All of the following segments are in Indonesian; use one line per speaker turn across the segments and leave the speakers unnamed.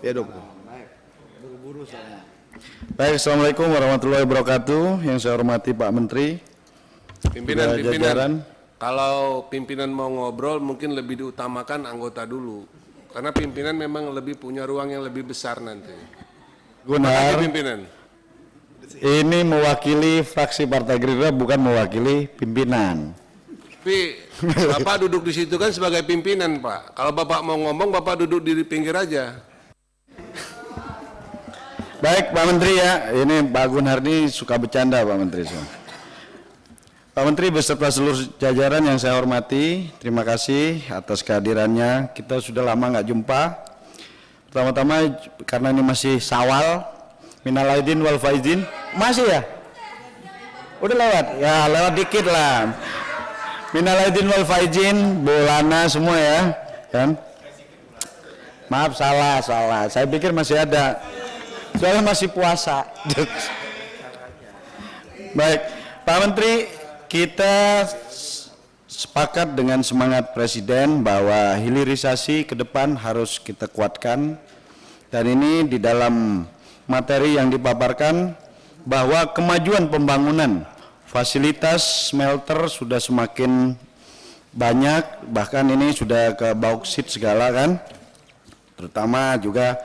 Ya dok.
Baik, buru-buru saya.
Baik, assalamualaikum warahmatullahi wabarakatuh. Yang saya hormati Pak Menteri,
Pimpinan, kalau pimpinan mau ngobrol mungkin lebih diutamakan anggota dulu, karena pimpinan memang lebih punya ruang yang lebih besar nanti.
Gunar,
Pimpinan.
ini mewakili fraksi Partai Gerindra, bukan mewakili pimpinan.
Tapi Bapak duduk di situ kan sebagai pimpinan, Pak. Kalau Bapak mau ngomong, Bapak duduk di pinggir aja.
Baik Pak Menteri ya, ini Pak Gunar ini suka bercanda Pak Menteri. Pak Menteri beserta seluruh jajaran yang saya hormati, terima kasih atas kehadirannya. Kita sudah lama nggak jumpa. Pertama-tama karena ini masih Syawal, minal aidin wal faizin, masih ya? Udah lewat? Ya lewat dikit lah. Minal aidin wal faizin, bolana semua ya, kan? Maaf salah. Saya pikir masih ada. Soalnya masih puasa. Baik, Pak Menteri, kita sepakat dengan semangat Presiden bahwa hilirisasi ke depan harus kita kuatkan. Dan ini di dalam materi yang dipaparkan bahwa kemajuan pembangunan fasilitas smelter sudah semakin banyak, bahkan ini sudah ke bauksit segala kan, terutama juga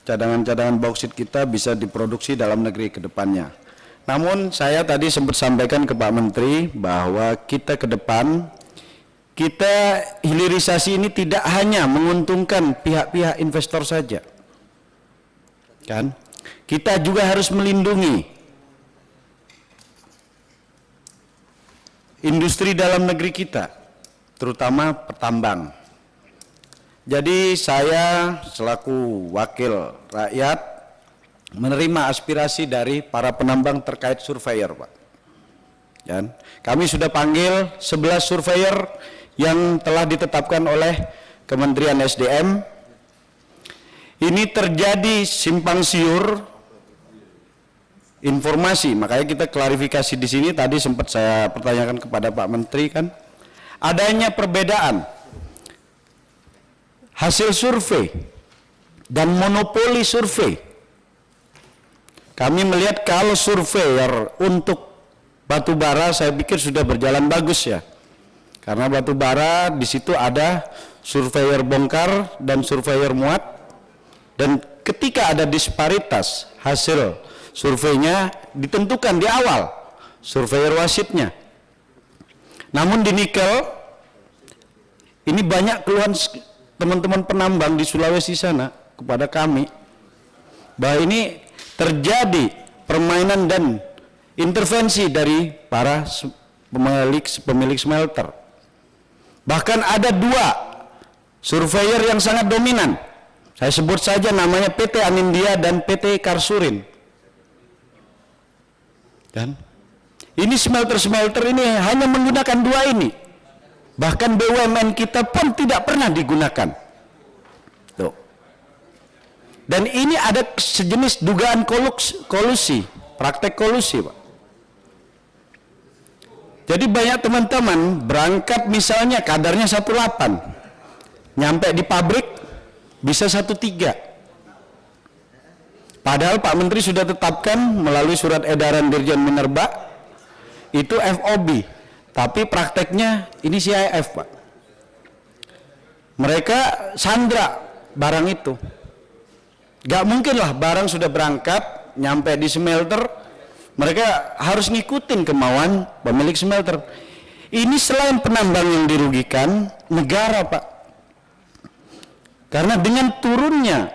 cadangan-cadangan bauksit kita bisa diproduksi dalam negeri ke depannya. Namun saya tadi sempat sampaikan ke Pak Menteri bahwa kita ke depan, kita hilirisasi ini tidak hanya menguntungkan pihak-pihak investor saja, kan? Kita juga harus melindungi industri dalam negeri kita, terutama petambang. Jadi saya selaku wakil rakyat menerima aspirasi dari para penambang terkait surveyor, Pak. Dan kami sudah panggil 11 surveyor yang telah ditetapkan oleh Kementerian SDM. Ini terjadi simpang siur informasi, makanya kita klarifikasi di sini. Tadi sempat saya pertanyakan kepada Pak Menteri kan, adanya perbedaan hasil survei dan monopoli survei. Kami melihat kalau surveyor untuk batu bara saya pikir sudah berjalan bagus ya, karena batu bara di situ ada surveyor bongkar dan surveyor muat, dan ketika ada disparitas hasil surveinya ditentukan di awal surveyor wasitnya. Namun di nikel ini banyak keluhan teman-teman penambang di Sulawesi sana kepada kami bahwa ini terjadi permainan dan intervensi dari para pemilik smelter. Bahkan ada 2 surveyor yang sangat dominan. Saya sebut saja namanya PT Anindya dan PT Karsurin. Dan ini smelter-smelter ini hanya menggunakan 2 ini. Bahkan BUMN kita pun tidak pernah digunakan. Tuh. Dan ini ada sejenis dugaan kolusi, praktek kolusi, Pak. Jadi banyak teman-teman berangkat misalnya kadarnya 1,8, nyampe di pabrik bisa 1,3. Padahal Pak Menteri sudah tetapkan melalui surat edaran Dirjen Minerba itu FOB. Tapi prakteknya ini CIF, Pak. Mereka sandra barang itu. Gak mungkin lah barang sudah berangkat, nyampe di smelter, mereka harus ngikutin kemauan pemilik smelter. Ini selain penambang yang dirugikan, negara, Pak. Karena dengan turunnya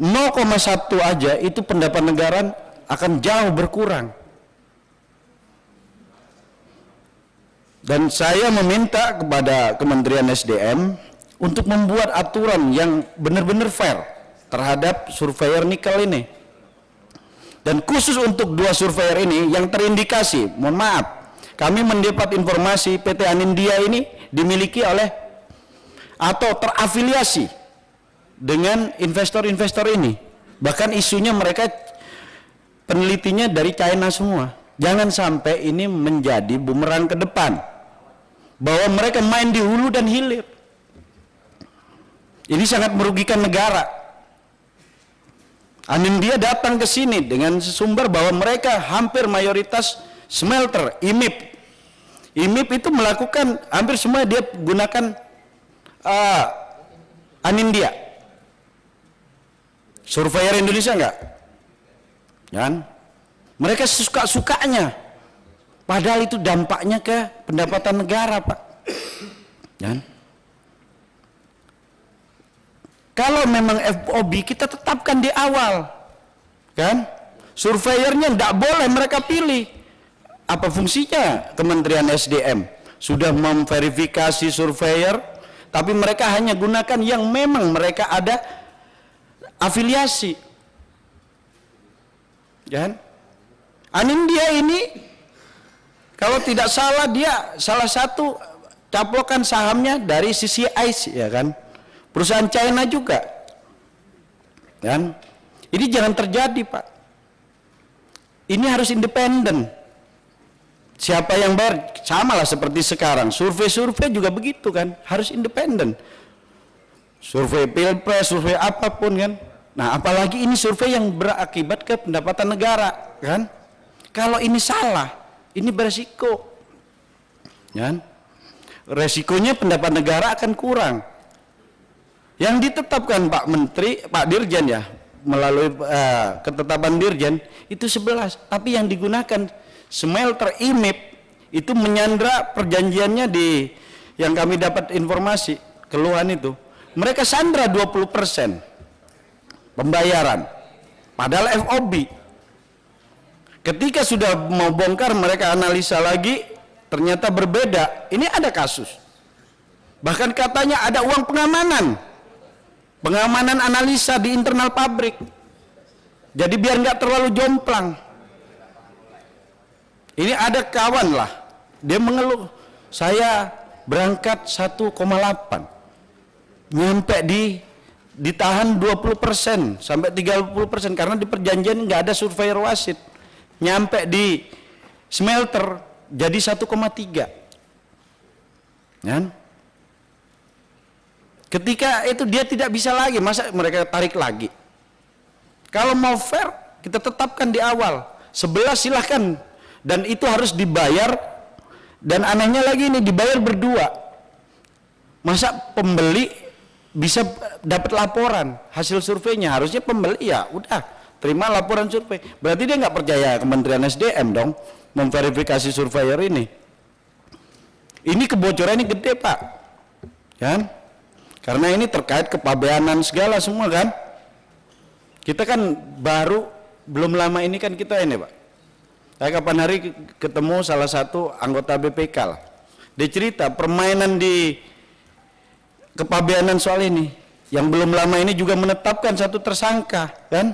0,1 aja itu pendapatan negara akan jauh berkurang. Dan saya meminta kepada Kementerian SDM untuk membuat aturan yang benar-benar fair terhadap surveyor nikel ini. Dan khusus untuk 2 surveyor ini yang terindikasi, mohon maaf, kami mendapat informasi PT Anindya ini dimiliki oleh atau terafiliasi dengan investor-investor ini. Bahkan isunya mereka penelitinya dari China semua. Jangan sampai ini menjadi bumerang ke depan, bahwa mereka main di hulu dan hilir. Ini sangat merugikan negara. Anindya datang ke sini dengan sumber bahwa mereka hampir mayoritas smelter, IMIP. IMIP itu melakukan hampir semua dia gunakan Anindya. Surveyor Indonesia enggak? Kan? Mereka suka-sukanya. Padahal itu dampaknya ke pendapatan negara, Pak. Kan? Kalau memang FOB kita tetapkan di awal, kan? Surveyornya tidak boleh mereka pilih. Apa fungsinya Kementerian SDM? Sudah memverifikasi surveyor, tapi mereka hanya gunakan yang memang mereka ada afiliasi, kan? Anindya ini, kalau tidak salah dia salah satu caplokan sahamnya dari CCI, ya kan? Perusahaan China juga, kan? Ini jangan terjadi, Pak. Ini harus independen. Siapa yang bayar? Sama lah seperti sekarang. Survei-survei juga begitu, kan? Harus independen. Survei pilpres, survei apapun, kan? Nah, apalagi ini survei yang berakibat ke pendapatan negara, kan? Kalau ini salah, ini beresiko, kan? Resikonya pendapatan negara akan kurang. Yang ditetapkan Pak Menteri, Pak Dirjen ya, melalui ketetapan Dirjen itu 11, tapi yang digunakan smelter IMIP itu menyandra perjanjiannya di yang kami dapat informasi keluhan itu. Mereka sandra 20% pembayaran, padahal FOB. Ketika sudah mau bongkar mereka analisa lagi, ternyata berbeda. Ini ada kasus. Bahkan katanya ada uang pengamanan. Pengamanan analisa di internal pabrik. Jadi biar nggak terlalu jomplang. Ini ada kawan lah, dia mengeluh, saya berangkat 1,8, nyampe ditahan 20% sampai 30% karena di perjanjian nggak ada surveyor wasit. Nyampe di smelter jadi 1,3. Kan? Ketika itu dia tidak bisa lagi, masa mereka tarik lagi? Kalau mau fair, kita tetapkan di awal. 11 silahkan, dan itu harus dibayar. Dan anehnya lagi ini dibayar berdua. Masa pembeli bisa dapat laporan hasil surveinya? Harusnya pembeli ya udah terima laporan survei. Berarti dia nggak percaya Kementerian SDM dong memverifikasi surveyor ini. Ini kebocoran ini gede, Pak, kan? Karena ini terkait kepabeanan segala semua, kan? Kita kan baru belum lama ini kan kita ini, Pak. Saya kapan hari ketemu salah satu anggota BPK lah. Dia cerita permainan di kepabeanan soal ini. Yang belum lama ini juga menetapkan satu tersangka, kan?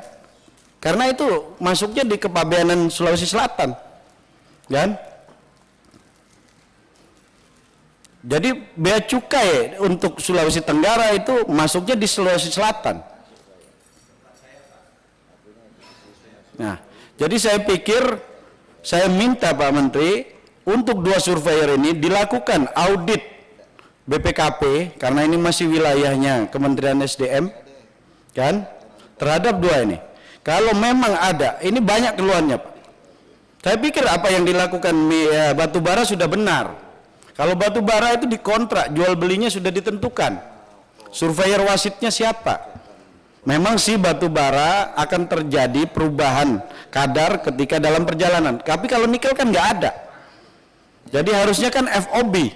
Karena itu masuknya di kepabeanan Sulawesi Selatan, kan? Jadi bea cukai untuk Sulawesi Tenggara itu masuknya di Sulawesi Selatan. Nah, jadi saya pikir, saya minta Pak Menteri untuk 2 surveyor ini dilakukan audit BPKP karena ini masih wilayahnya Kementerian SDM, kan? Terhadap 2 ini. Kalau memang ada, ini banyak keluhannya, Pak. Saya pikir apa yang dilakukan batubara sudah benar. Kalau batu bara itu dikontrak, jual belinya sudah ditentukan. Surveyor wasitnya siapa? Memang sih batu bara akan terjadi perubahan kadar ketika dalam perjalanan. Tapi kalau nikel kan nggak ada. Jadi harusnya kan FOB.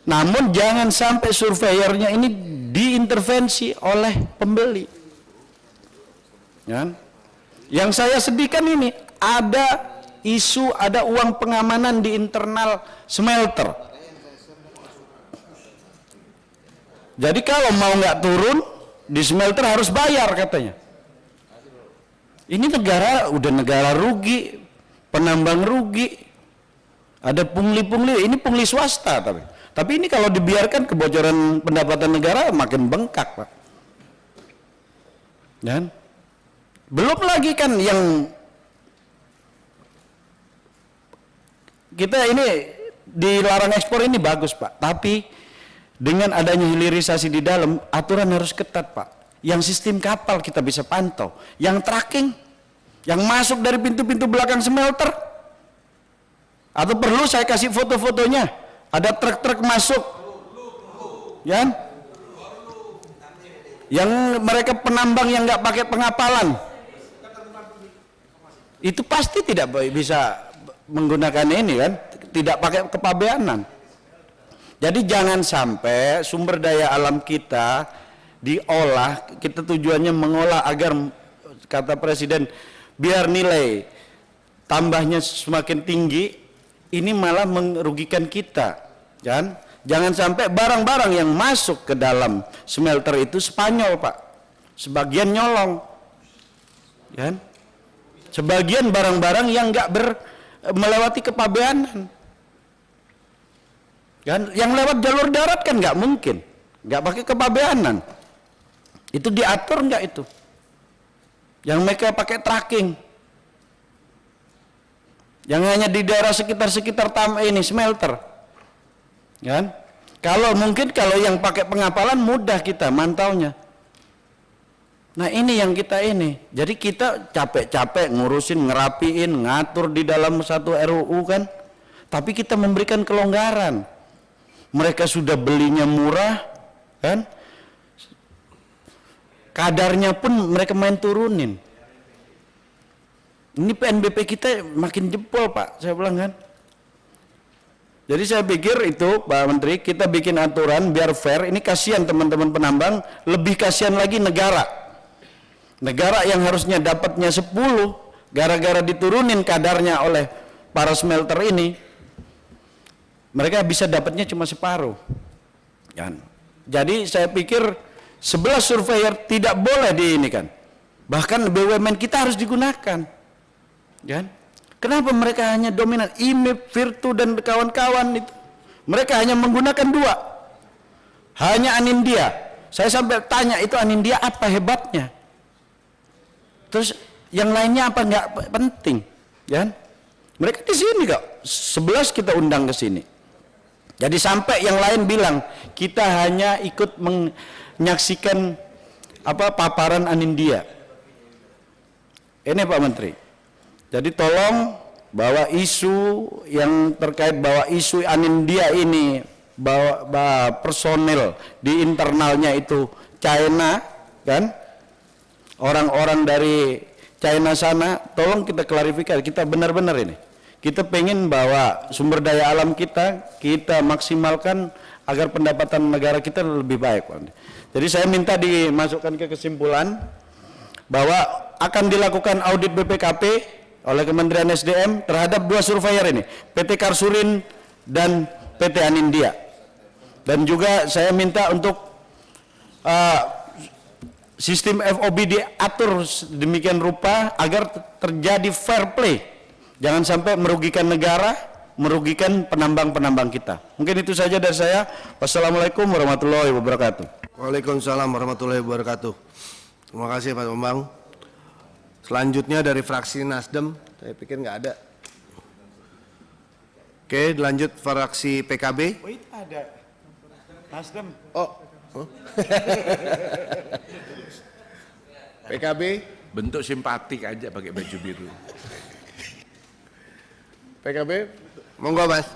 Namun jangan sampai surveyornya ini diintervensi oleh pembeli. Ya. Yang saya sedihkan ini ada isu ada uang pengamanan di internal smelter. Jadi kalau mau nggak turun di smelter harus bayar katanya. Ini negara udah negara rugi, penambang rugi, ada pungli-pungli. Ini pungli swasta tapi ini kalau dibiarkan kebocoran pendapatan negara makin bengkak, Pak. Dan belum lagi kan yang kita ini dilarang ekspor ini bagus, Pak, tapi dengan adanya hilirisasi di dalam aturan harus ketat, Pak. yang sistem kapal kita bisa pantau, yang tracking, yang masuk dari pintu-pintu belakang smelter. Atau perlu saya kasih foto-fotonya, ada truk-truk masuk, ya, yang mereka penambang yang nggak pakai pengapalan, itu pasti tidak bisa menggunakan ini kan, tidak pakai kepabeanan. Jadi jangan sampai sumber daya alam kita diolah, kita tujuannya mengolah agar, kata Presiden, biar nilai tambahnya semakin tinggi, ini malah merugikan kita. Jangan sampai barang-barang yang masuk ke dalam smelter itu Spanyol, Pak. Sebagian nyolong. Kan? Sebagian barang-barang yang nggak melewati kepabeanan. Kan? Yang lewat jalur darat kan nggak mungkin, nggak pakai kepabeanan. Itu diatur nggak itu? Yang mereka pakai tracking, yang hanya di daerah sekitar ini smelter, kan? Kalau yang pakai pengapalan mudah kita mantaunya. Nah ini yang kita ini, jadi kita capek-capek ngurusin, ngerapiin, ngatur di dalam satu RUU kan, tapi kita memberikan kelonggaran. Mereka sudah belinya murah, kan? Kadarnya pun mereka main turunin. Ini PNBP kita makin jebol, Pak, saya bilang kan. Jadi saya pikir itu, Pak Menteri, kita bikin aturan biar fair. Ini kasihan teman-teman penambang, lebih kasihan lagi negara. Negara yang harusnya dapatnya 10, gara-gara diturunin kadarnya oleh para smelter ini, mereka bisa dapatnya cuma separuh. Kan? Jadi saya pikir 11 surveyor tidak boleh diinikan. Bahkan BUMN kita harus digunakan. Kan? Kenapa mereka hanya dominan? IMIP, Virtu dan kawan-kawan itu. Mereka hanya menggunakan 2. Hanya Anindya. Saya sampai tanya, itu Anindya apa hebatnya? Terus yang lainnya apa nggak penting? Kan? Mereka di sini kok. 11 kita undang ke sini. Jadi sampai yang lain bilang kita hanya ikut menyaksikan paparan Anindya. Ini Pak Menteri. Jadi tolong bahwa isu yang terkait bahwa isu Anindya ini bahwa personel di internalnya itu China, kan? Orang-orang dari China sana, tolong kita klarifikasi, kita benar-benar ini. Kita pengen bahwa sumber daya alam kita maksimalkan agar pendapatan negara kita lebih baik. Jadi saya minta dimasukkan ke kesimpulan bahwa akan dilakukan audit BPKP oleh Kementerian SDM terhadap 2 surveyor ini, PT Karsurin dan PT Anindya. Dan juga saya minta untuk sistem FOB diatur demikian rupa agar terjadi fair play. Jangan sampai merugikan negara, merugikan penambang-penambang kita. Mungkin itu saja dari saya. Wassalamualaikum warahmatullahi wabarakatuh.
Waalaikumsalam warahmatullahi wabarakatuh. Terima kasih Pak Bambang. Selanjutnya dari fraksi Nasdem, saya pikir nggak ada. Oke, lanjut fraksi PKB.
Oh, itu ada Nasdem.
Oh. PKB.
Bentuk simpatik aja pakai baju biru.
PKB, monggo Mas.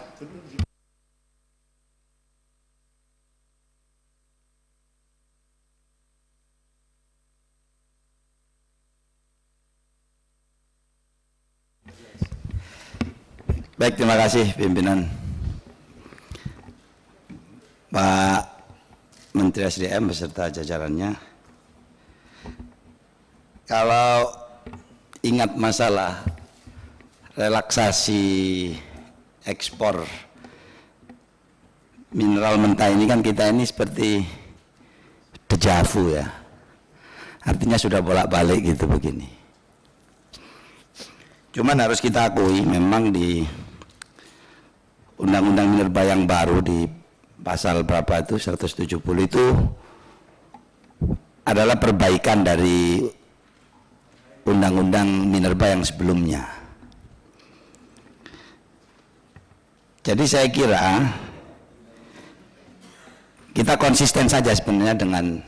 Baik, terima kasih pimpinan. Pak Menteri SDM beserta jajarannya. Kalau ingat masalah relaksasi ekspor mineral mentah ini kan kita ini seperti dejavu ya. Artinya sudah bolak-balik gitu begini. Cuman harus kita akui memang di Undang-Undang Minerba yang baru di pasal berapa itu 170 itu adalah perbaikan dari Undang-Undang Minerba yang sebelumnya. Jadi saya kira kita konsisten saja sebenarnya dengan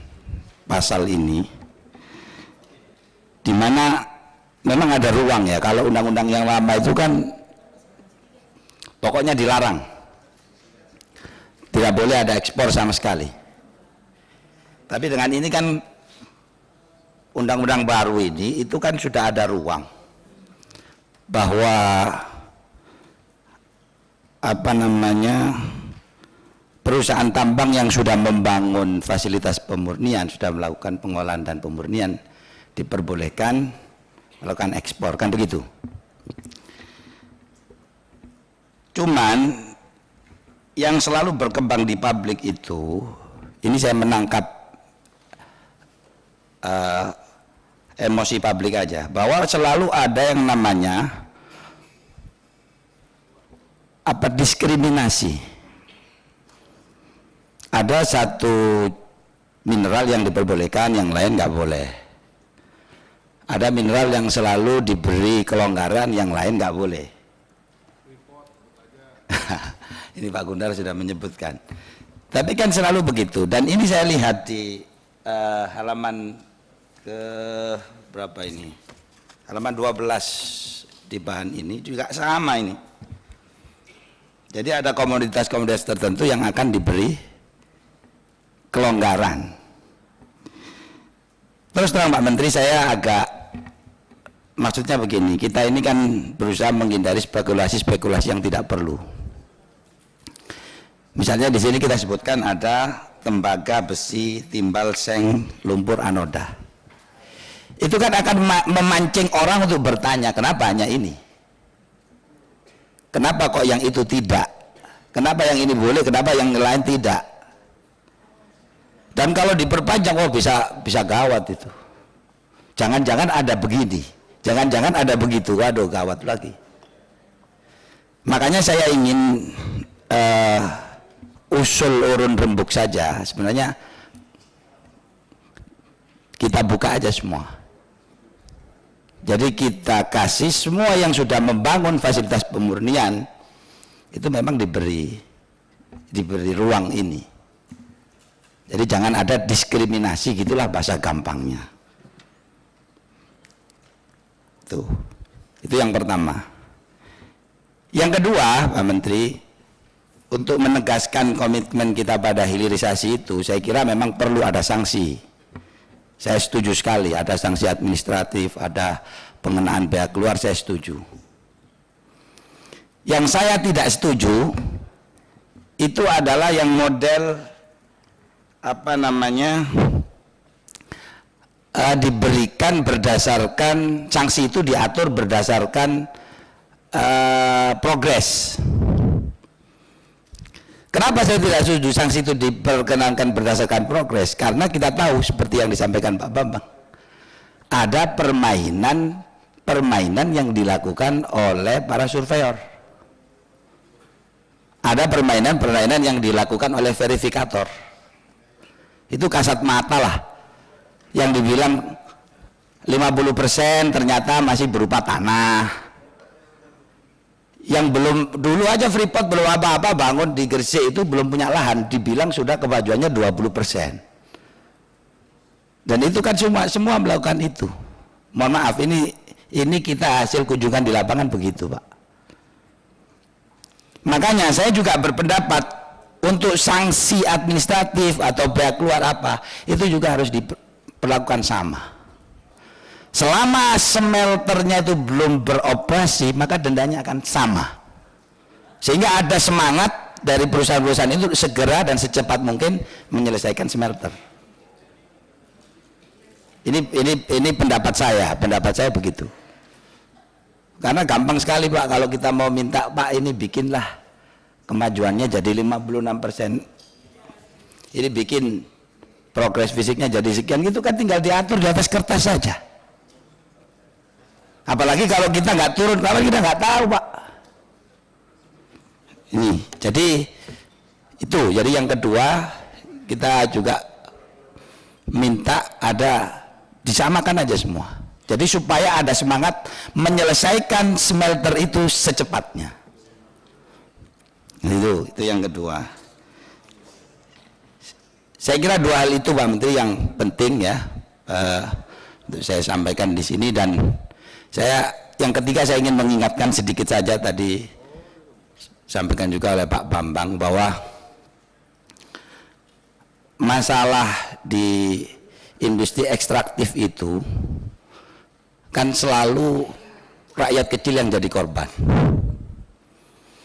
pasal ini, di mana memang ada ruang ya. Kalau undang-undang yang lama itu kan pokoknya dilarang, tidak boleh ada ekspor sama sekali. Tapi dengan ini kan undang-undang baru ini itu kan sudah ada ruang bahwa apa namanya, perusahaan tambang yang sudah membangun fasilitas pemurnian, sudah melakukan pengolahan dan pemurnian, diperbolehkan melakukan ekspor, kan begitu. Cuman yang selalu berkembang di publik itu, ini saya menangkap emosi publik aja, bahwa selalu ada yang namanya apa, diskriminasi. Ada satu mineral yang diperbolehkan, yang lain nggak boleh. Ada mineral yang selalu diberi kelonggaran, yang lain nggak boleh. Ini Pak Gundar sudah menyebutkan. Tapi kan selalu begitu. Dan ini saya lihat di halaman ke berapa ini? Halaman 12 di bahan ini juga sama ini. Jadi ada komoditas-komoditas tertentu yang akan diberi kelonggaran. Terus terang Pak Menteri, saya agak, maksudnya begini, kita ini kan berusaha menghindari spekulasi-spekulasi yang tidak perlu. Misalnya di sini kita sebutkan ada tembaga, besi, timbal, seng, lumpur, anoda. Itu kan akan memancing orang untuk bertanya, kenapa hanya ini? Kenapa kok yang itu tidak? Kenapa yang ini boleh, kenapa yang lain tidak? Dan kalau diperpanjang, oh bisa gawat itu. Jangan-jangan ada begini, jangan-jangan ada begitu, waduh gawat lagi. Makanya saya ingin usul urun rembuk saja, sebenarnya kita buka aja semua. Jadi kita kasih semua yang sudah membangun fasilitas pemurnian itu memang diberi ruang ini. Jadi jangan ada diskriminasi, gitulah bahasa gampangnya. Tuh, itu yang pertama. Yang kedua, Pak Menteri, untuk menegaskan komitmen kita pada hilirisasi itu, saya kira memang perlu ada sanksi. Saya setuju sekali, ada sanksi administratif, ada pengenaan biaya keluar, saya setuju. Yang saya tidak setuju itu adalah yang model apa namanya, diberikan berdasarkan, sanksi itu diatur berdasarkan progres. Kenapa saya tidak setuju sanksi itu diperkenankan berdasarkan progres? Karena kita tahu seperti yang disampaikan Pak Bambang, ada permainan yang dilakukan oleh para surveyor. Ada permainan yang dilakukan oleh verifikator. Itu kasat mata lah. Yang dibilang 50% ternyata masih berupa tanah. Yang belum, dulu aja Freeport belum apa-apa bangun di Gresik itu belum punya lahan, dibilang sudah kemajuannya 20%. Dan itu kan semua melakukan itu. Mohon maaf, ini kita hasil kunjungan di lapangan begitu, Pak. Makanya saya juga berpendapat untuk sanksi administratif atau biaya keluar apa, itu juga harus diperlakukan sama. Selama smelternya itu belum beroperasi, maka dendanya akan sama. Sehingga ada semangat dari perusahaan-perusahaan itu segera dan secepat mungkin menyelesaikan smelter. Ini pendapat saya begitu. Karena gampang sekali Pak, kalau kita mau minta, Pak ini bikinlah kemajuannya jadi 56%. Ini bikin progres fisiknya jadi sekian, gitu kan tinggal diatur di atas kertas saja. Apalagi kalau kita nggak turun, kalau kita nggak tahu Pak. Ini, jadi yang kedua kita juga minta ada disamakan aja semua. Jadi supaya ada semangat menyelesaikan smelter itu secepatnya. Itu yang kedua. Saya kira dua hal itu Pak Menteri yang penting ya untuk saya sampaikan di sini. Dan yang ketiga saya ingin mengingatkan sedikit saja, tadi sampaikan juga oleh Pak Bambang bahwa masalah di industri ekstraktif itu kan selalu rakyat kecil yang jadi korban.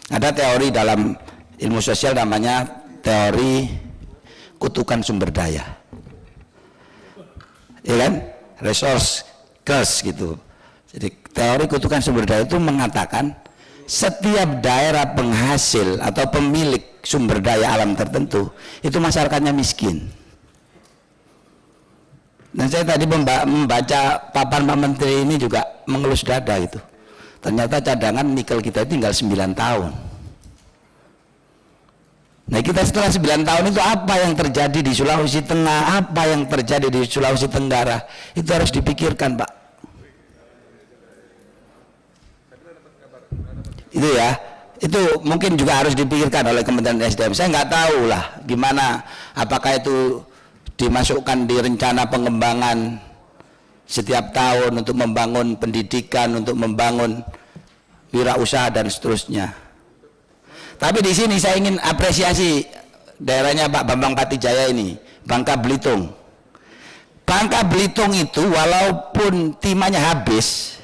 Ada teori dalam ilmu sosial namanya teori kutukan sumber daya, ya kan, resource curse gitu. Jadi teori kutukan sumber daya itu mengatakan setiap daerah penghasil atau pemilik sumber daya alam tertentu itu masyarakatnya miskin. Dan saya tadi membaca papan Pak Menteri ini juga mengelus dada itu. Ternyata cadangan nikel kita tinggal 9 tahun. Nah, kita setelah 9 tahun itu apa yang terjadi di Sulawesi Tengah, apa yang terjadi di Sulawesi Tenggara, itu harus dipikirkan Pak. Itu ya, itu mungkin juga harus dipikirkan oleh Kementerian SDM. Saya nggak tahu lah gimana, apakah itu dimasukkan di rencana pengembangan setiap tahun untuk membangun pendidikan, untuk membangun wirausaha dan seterusnya. Tapi di sini saya ingin apresiasi daerahnya Pak Bambang Patijaya ini, Bangka Belitung. Bangka Belitung itu walaupun timahnya habis,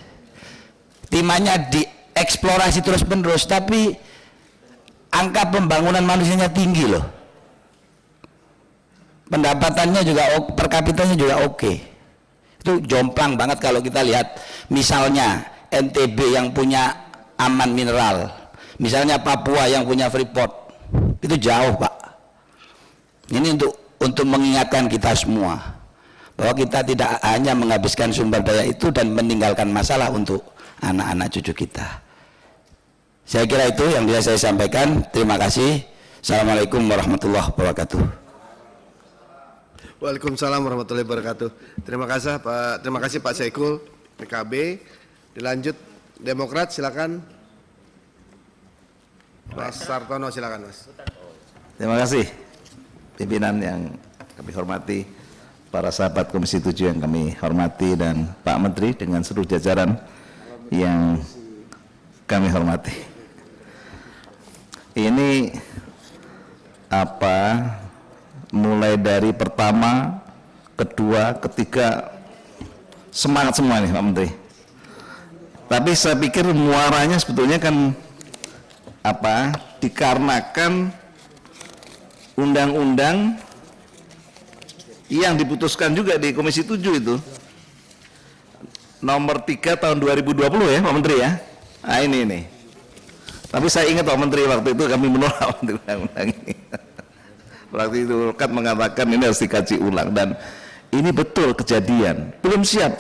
timahnya dieksplorasi terus-menerus, tapi angka pembangunan manusianya tinggi loh. Pendapatannya juga per kapitanya juga oke. Itu jomplang banget kalau kita lihat misalnya NTB yang punya aman mineral, misalnya Papua yang punya Freeport, itu jauh Pak. Ini untuk mengingatkan kita semua bahwa kita tidak hanya menghabiskan sumber daya itu dan meninggalkan masalah untuk anak-anak cucu kita. Saya kira itu yang bisa saya sampaikan. Terima kasih. Assalamualaikum warahmatullahi wabarakatuh.
Waalaikumsalam warahmatullahi wabarakatuh. Terima kasih Pak Syaikul PKB. Dilanjut Demokrat, silakan. Mas Sartono, silakan Mas.
Terima kasih pimpinan yang kami hormati, para sahabat Komisi 7 yang kami hormati, dan Pak Menteri dengan seluruh jajaran yang kami hormati. Ini mulai dari pertama, kedua, ketiga, semangat semua nih Pak Menteri. Tapi saya pikir muaranya sebetulnya kan dikarenakan undang-undang yang diputuskan juga di Komisi 7 itu nomor 3 tahun 2020 ya Pak Menteri ya. Nah ini. Tapi saya ingat Pak Menteri waktu itu kami menolak undang-undang ini. Waktu itu kan mengatakan ini harus dikaji ulang, dan ini betul kejadian. Belum siap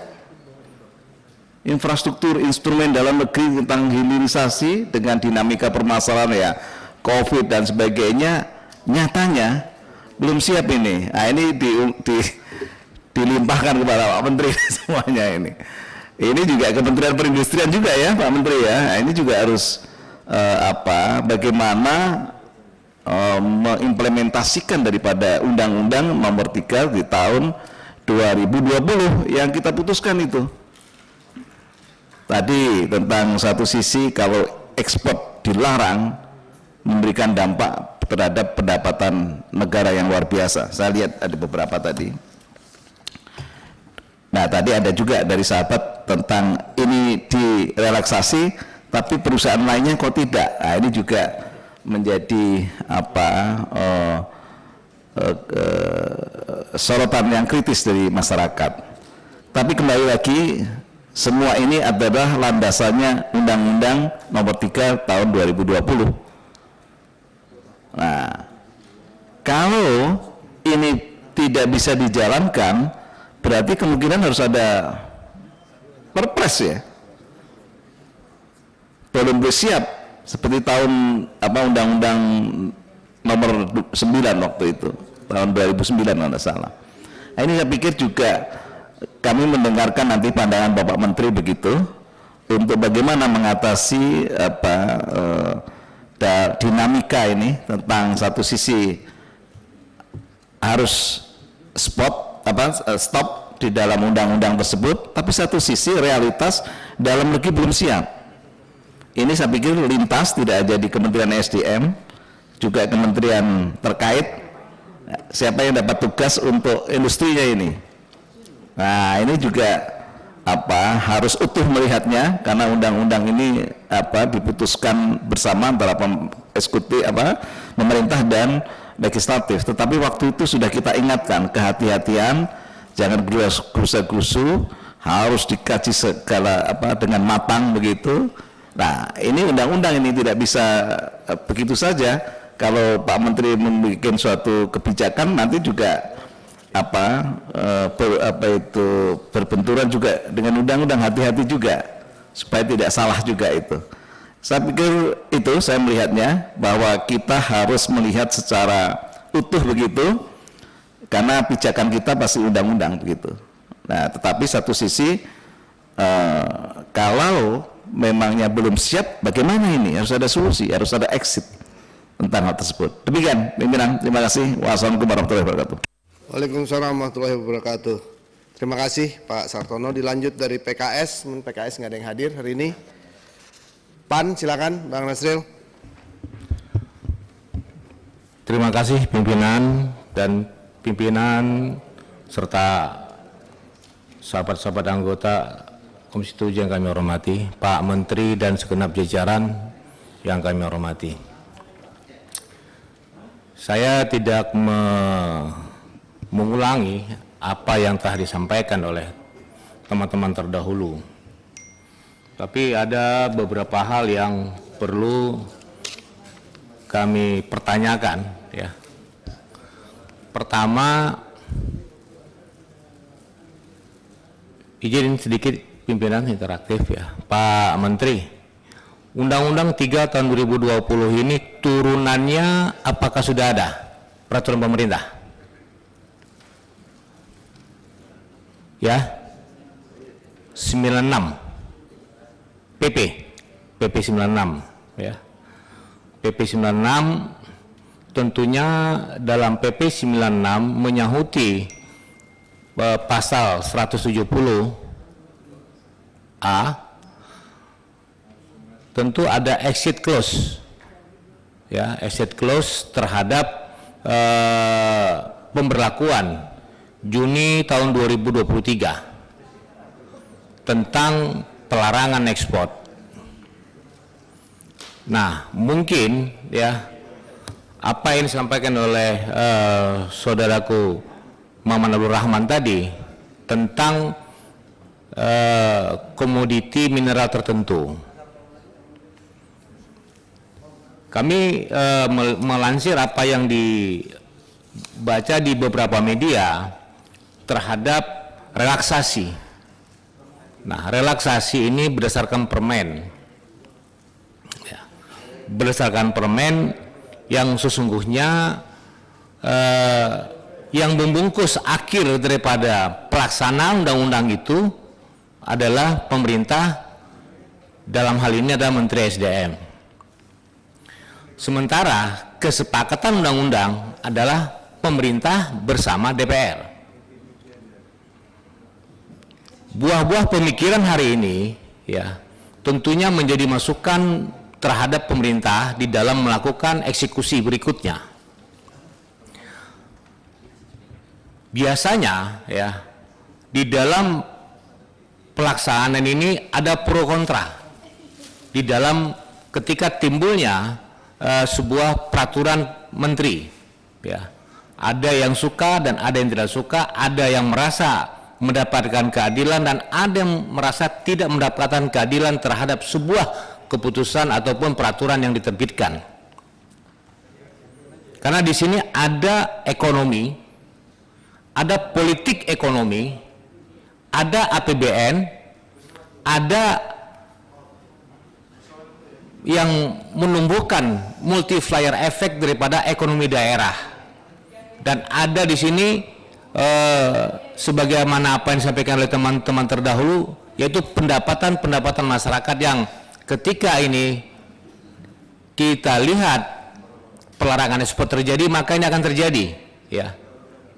infrastruktur instrumen dalam negeri tentang hilirisasi dengan dinamika permasalahan ya COVID dan sebagainya, nyatanya belum siap ini. Nah ini dilimpahkan kepada Pak Menteri semuanya ini. Ini juga Kementerian Perindustrian juga ya Pak Menteri ya. Nah, ini juga harus bagaimana mengimplementasikan daripada Undang-Undang Nomor 3 di tahun 2020 yang kita putuskan itu. Tadi tentang satu sisi kalau ekspor dilarang memberikan dampak terhadap pendapatan negara yang luar biasa. Saya lihat ada beberapa tadi. Nah tadi ada juga dari sahabat tentang ini direlaksasi tapi perusahaan lainnya kok tidak. Nah ini juga menjadi sorotan yang kritis dari masyarakat. Tapi kembali lagi, semua ini adalah landasannya Undang-Undang Nomor 3 tahun 2020. Nah, kalau ini tidak bisa dijalankan, berarti kemungkinan harus ada perpres ya. Belum siap seperti tahun Undang-Undang Nomor 9 waktu itu, tahun 2009 kalau tidak salah. Nah, ini saya pikir juga kami mendengarkan nanti pandangan Bapak Menteri begitu untuk bagaimana mengatasi dinamika ini tentang satu sisi harus stop di dalam undang-undang tersebut, tapi satu sisi realitas dalam negeri belum siap. Ini saya pikir lintas, tidak aja di Kementerian SDM, juga kementerian terkait, siapa yang dapat tugas untuk industrinya ini. Nah, ini juga harus utuh melihatnya, karena undang-undang ini diputuskan bersama antara eksekutif pemerintah dan legislatif. Tetapi waktu itu sudah kita ingatkan kehati-hatian, jangan gerusa-gerusu, harus dikaji segala dengan matang begitu. Nah, ini undang-undang ini tidak bisa begitu saja. Kalau Pak Menteri membuat suatu kebijakan, nanti juga berbenturan juga dengan undang-undang, hati-hati juga supaya tidak salah juga itu. Saya pikir itu, saya melihatnya bahwa kita harus melihat secara utuh begitu, karena pijakan kita pasti undang-undang begitu. Nah, tetapi satu sisi kalau memangnya belum siap, bagaimana ini? Harus ada solusi, harus ada exit tentang hal tersebut. Demikian pimpinan, terima kasih. Wassalamualaikum warahmatullahi wabarakatuh.
Waalaikumsalam warahmatullahi wabarakatuh. Terima kasih Pak Sartono. Dilanjut dari PKS, PKS nggak ada yang hadir hari ini. PAN silakan Bang Nasril.
Terima kasih pimpinan dan pimpinan serta sahabat-sahabat anggota Komisi 7 yang kami hormati, Pak Menteri dan segenap jajaran yang kami hormati. Saya tidak mengulangi apa yang telah disampaikan oleh teman-teman terdahulu, tapi ada beberapa hal yang perlu kami pertanyakan, ya. Pertama, izin sedikit pimpinan interaktif, ya. Pak Menteri, Undang-Undang 3 tahun 2020 ini turunannya apakah sudah ada peraturan pemerintah? Ya, 96 PP 96, ya. PP 96 tentunya dalam PP 96 menyahuti pasal 170A, tentu ada exit clause, ya, exit clause terhadap pemberlakuan Juni tahun 2023 tentang pelarangan ekspor. Nah, mungkin, ya, apa yang disampaikan oleh saudaraku Maman Abdul Rahman tadi tentang komoditi mineral tertentu. Kami melansir apa yang dibaca di beberapa media terhadap relaksasi. Nah, relaksasi ini berdasarkan permen, ya, berdasarkan permen yang sesungguhnya yang membungkus akhir daripada pelaksanaan undang-undang itu adalah pemerintah, dalam hal ini adalah Menteri SDM. Sementara kesepakatan undang-undang adalah pemerintah bersama DPR. Buah-buah pemikiran hari ini, ya, tentunya menjadi masukan terhadap pemerintah di dalam melakukan eksekusi berikutnya. Biasanya, ya, di dalam pelaksanaan ini ada pro kontra. Di dalam ketika timbulnya sebuah peraturan menteri, ya, ada yang suka dan ada yang tidak suka, ada yang merasa mendapatkan keadilan dan ada yang merasa tidak mendapatkan keadilan terhadap sebuah keputusan ataupun peraturan yang diterbitkan. Karena di sini ada ekonomi, ada politik ekonomi, ada APBN, ada yang menumbuhkan multiplier effect daripada ekonomi daerah, dan ada di sini sebagaimana apa yang disampaikan oleh teman-teman terdahulu, yaitu pendapatan masyarakat yang ketika ini kita lihat pelarangan ekspor terjadi, maka ini akan terjadi, ya.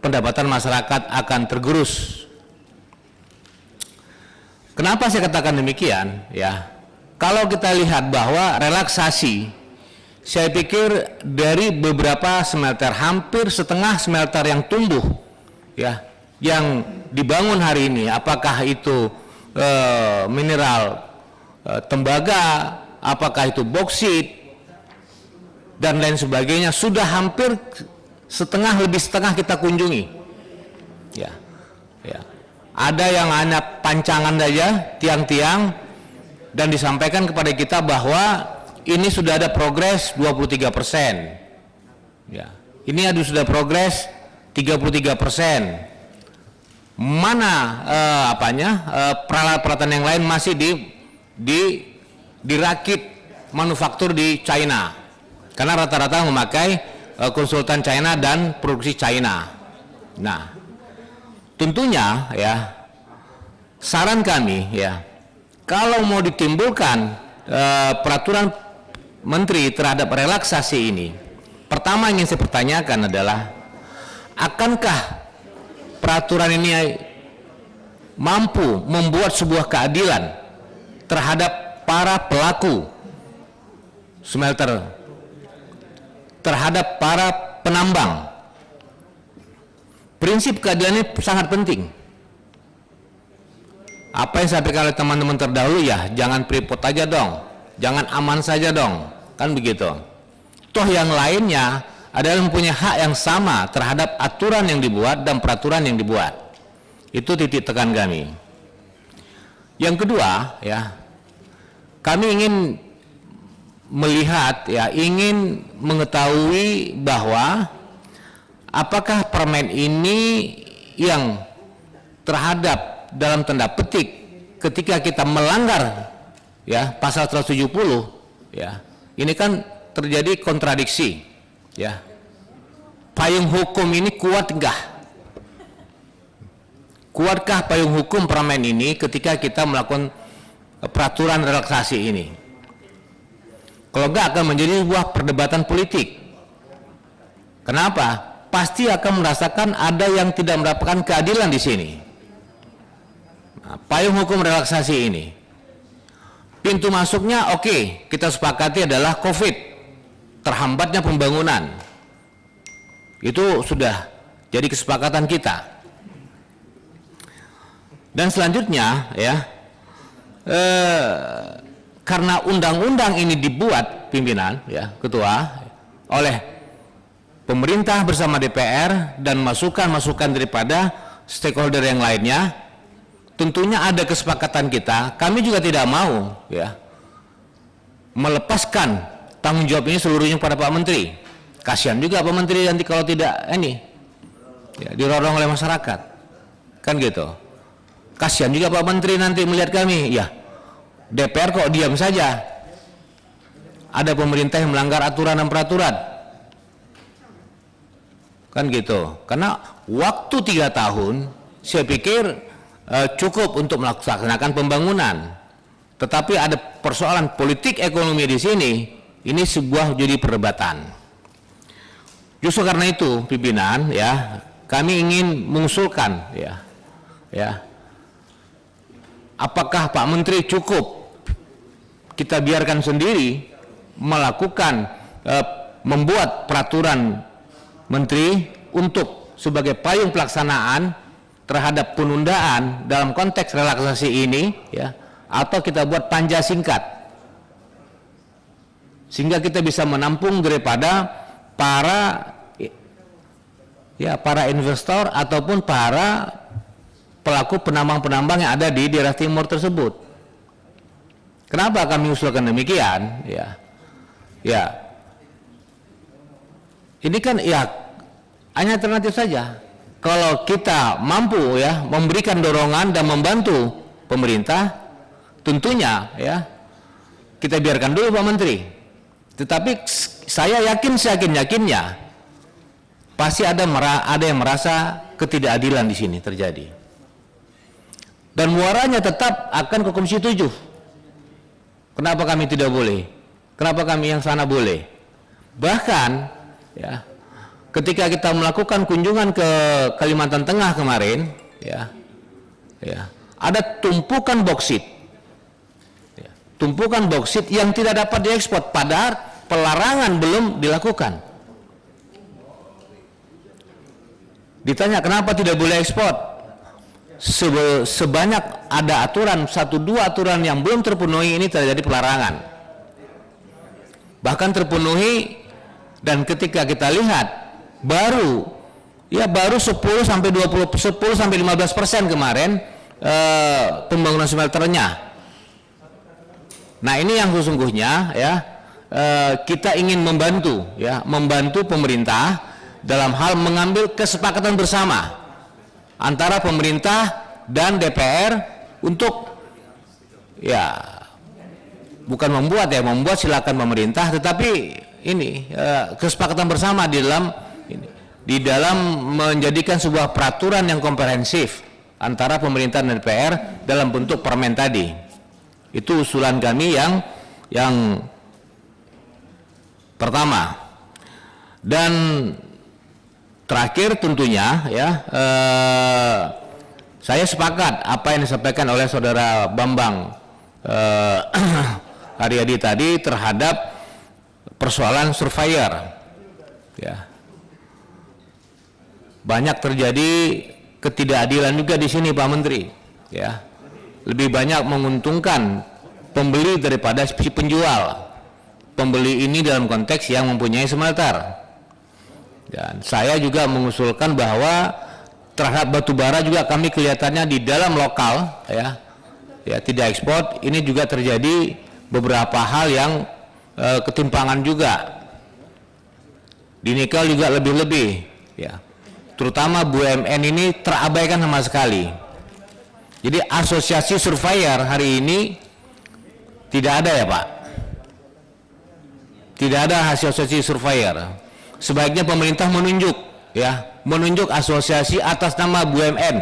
pendapatan masyarakat akan tergerus. Kenapa saya katakan demikian? Ya, kalau kita lihat bahwa relaksasi, saya pikir dari beberapa smelter, hampir setengah smelter yang tumbuh, ya, yang dibangun hari ini, apakah itu mineral tembaga, apakah itu boksit dan lain sebagainya, sudah hampir lebih setengah kita kunjungi. Ya, ya. Ada yang hanya pancangan saja, tiang-tiang, dan disampaikan kepada kita bahwa ini sudah ada progres 23%. Ya, ini sudah progres 33%. Mana peralatan yang lain masih dirakit manufaktur di China, karena rata-rata memakai konsultan China dan produksi China. Nah, tentunya ya, saran kami ya, kalau mau ditimbulkan peraturan menteri terhadap relaksasi ini, pertama yang ingin saya pertanyakan adalah, akankah peraturan ini mampu membuat sebuah keadilan terhadap para pelaku smelter, terhadap para penambang? Prinsip keadilan ini sangat penting. Apa yang saya sampaikan oleh teman-teman terdahulu, ya, jangan Freeport aja dong, jangan aman saja dong, kan begitu. Toh yang lainnya adalah mempunyai hak yang sama terhadap aturan yang dibuat dan peraturan yang dibuat. Itu titik tekan kami. Yang kedua, ya, kami ingin melihat, ya, ingin mengetahui bahwa apakah permen ini yang terhadap dalam tanda petik ketika kita melanggar, ya, pasal 170, ya, ini kan terjadi kontradiksi. Ya, payung hukum ini kuat enggak? Kuatkah payung hukum permen ini ketika kita melakukan peraturan relaksasi ini? Kalau enggak, akan menjadi sebuah perdebatan politik. Kenapa? Pasti akan merasakan ada yang tidak mendapatkan keadilan di sini. Nah, payung hukum relaksasi ini, pintu masuknya oke, kita sepakati adalah COVID, terhambatnya pembangunan. Itu sudah jadi kesepakatan kita. Dan selanjutnya, ya, karena undang-undang ini dibuat, pimpinan, ya, ketua, oleh pemerintah bersama DPR dan masukan-masukan daripada stakeholder yang lainnya, tentunya ada kesepakatan kita. Kami juga tidak mau, ya, melepaskan tanggung jawab ini seluruhnya pada Pak Menteri. Kasihan juga Pak Menteri nanti kalau tidak ini, ya, dirorong oleh masyarakat, kan gitu. Kasihan juga Pak Menteri nanti melihat kami, ya, DPR kok diam saja, ada pemerintah yang melanggar aturan dan peraturan, kan gitu. Karena waktu 3 tahun saya pikir cukup untuk melaksanakan pembangunan, tetapi ada persoalan politik ekonomi di sini. Ini sebuah jadi perdebatan. Justru karena itu, pimpinan, ya, kami ingin mengusulkan, ya, apakah Pak Menteri cukup kita biarkan sendiri melakukan membuat peraturan Menteri untuk sebagai payung pelaksanaan terhadap penundaan dalam konteks relaksasi ini, ya, atau kita buat panja singkat, sehingga kita bisa menampung daripada para investor ataupun para pelaku penambang-penambang yang ada di daerah timur tersebut. Kenapa kami usulkan demikian? Ya, ini kan, ya, hanya alternatif saja. Kalau kita mampu, ya, memberikan dorongan dan membantu pemerintah, tentunya, ya, kita biarkan dulu Pak Menteri. Tetapi saya yakinnya pasti ada yang merasa ketidakadilan di sini terjadi, dan muaranya tetap akan ke Komisi 7. Kenapa kami tidak boleh? Kenapa kami yang sana boleh? Bahkan, ya, ketika kita melakukan kunjungan ke Kalimantan Tengah kemarin, ya, ada tumpukan boksit, tumpukan boksit yang tidak dapat diekspor, padahal pelarangan belum dilakukan. Ditanya kenapa tidak boleh ekspor? Sebanyak ada aturan, 1-2 aturan yang belum terpenuhi, ini terjadi pelarangan. Bahkan terpenuhi, dan ketika kita lihat baru 10 sampai 15% kemarin pembangunan smelternya. Nah, ini yang sesungguhnya kita ingin membantu pemerintah dalam hal mengambil kesepakatan bersama antara pemerintah dan DPR untuk bukan membuat silakan pemerintah, tetapi ini kesepakatan bersama di dalam menjadikan sebuah peraturan yang komprehensif antara pemerintah dan DPR dalam bentuk permen tadi. Itu usulan kami yang pertama. Dan terakhir tentunya saya sepakat apa yang disampaikan oleh saudara Bambang Haryadi tadi terhadap persoalan surveyor. Banyak terjadi ketidakadilan juga di sini, Pak Menteri. Lebih banyak menguntungkan pembeli daripada si penjual. Pembeli ini dalam konteks yang mempunyai smelter. Dan saya juga mengusulkan bahwa terhadap batu bara juga kami kelihatannya di dalam lokal tidak ekspor, ini juga terjadi beberapa hal yang ketimpangan juga. Di nikel juga lebih-lebih, terutama BUMN ini terabaikan sama sekali. Jadi asosiasi surveyor hari ini tidak ada ya Pak, tidak ada asosiasi surveyor. Sebaiknya pemerintah menunjuk asosiasi atas nama BUMN,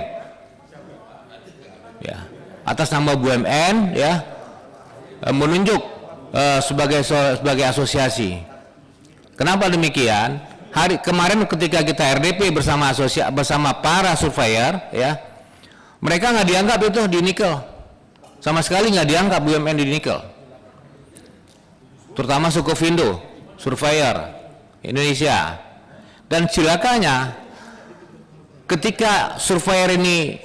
atas nama BUMN, menunjuk sebagai asosiasi. Kenapa demikian? Kemarin ketika kita RDP bersama para surveyor, mereka nggak dianggap itu di nikel, sama sekali nggak dianggap BUMN di nikel, terutama Sukovindo, surveyor Indonesia. Dan silakannya ketika surveyor ini